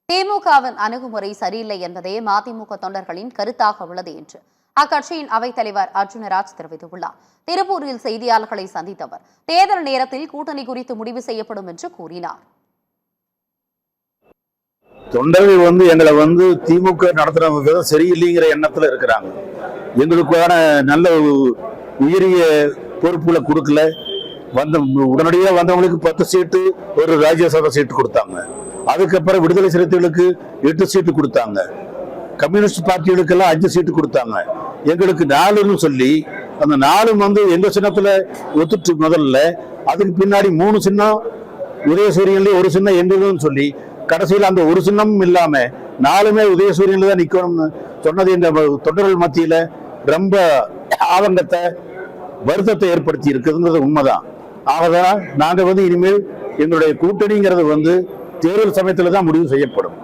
திமுகவின் அணுகுமுறை சரியில்லை என்பதே மதிமுக தொண்டர்களின் கருத்தாக உள்ளது என்று அக்கட்சியின் அவைத்தலைவர் அர்ஜுனராஜ் தெரிவித்துள்ளார். திருப்பூரில் செய்தியாளர்களை சந்தித்த அவர் தேர்தல் நேரத்தில் கூட்டணி குறித்து முடிவு செய்யப்படும் என்று கூறினார். தொண்டர்கள் எங்களை திமுக நடத்துற விதம் சரியில்லைங்கிற எண்ணத்துல இருக்கிறாங்க. எங்களுக்கான நல்ல உயரிய பொறுப்புகளை கொடுக்கல. உடனடியாக வந்தவங்களுக்கு 10 சீட்டு ஒரு ராஜ்யசபா சீட்டு கொடுத்தாங்க. அதுக்கப்புறம் விடுதலை சிறுத்தைகளுக்கு 8 சீட்டு கொடுத்தாங்க. கம்யூனிஸ்ட் பார்ட்டிகளுக்கெல்லாம் 5 சீட்டு கொடுத்தாங்க. எங்களுக்கு 4ன்னு சொல்லி அந்த 4 எங்க சின்னத்துல ஒத்துட்டு முதல்ல, அதுக்கு பின்னாடி 3 சின்னம் உதயசூரியன்லயே ஒரு சின்னம் எங்களுன்னு சொல்லி கடைசியில் அந்த ஒரு சின்னமும் இல்லாம 4மே உதயசூரியன்ல தான் நிக்கணும்னு சொன்னது இந்த தொண்டர்கள் மத்தியில ரொம்ப ஆதங்கத்தை, வருத்தத்தை ஏற்படுத்தி இருக்குதுங்கிறது உண்மைதான். ஆகதான் நாங்க இனிமேல் எங்களுடைய கூட்டணிங்கிறது தேர்தல் சமயத்துல தான் முடிவு செய்யப்படும்.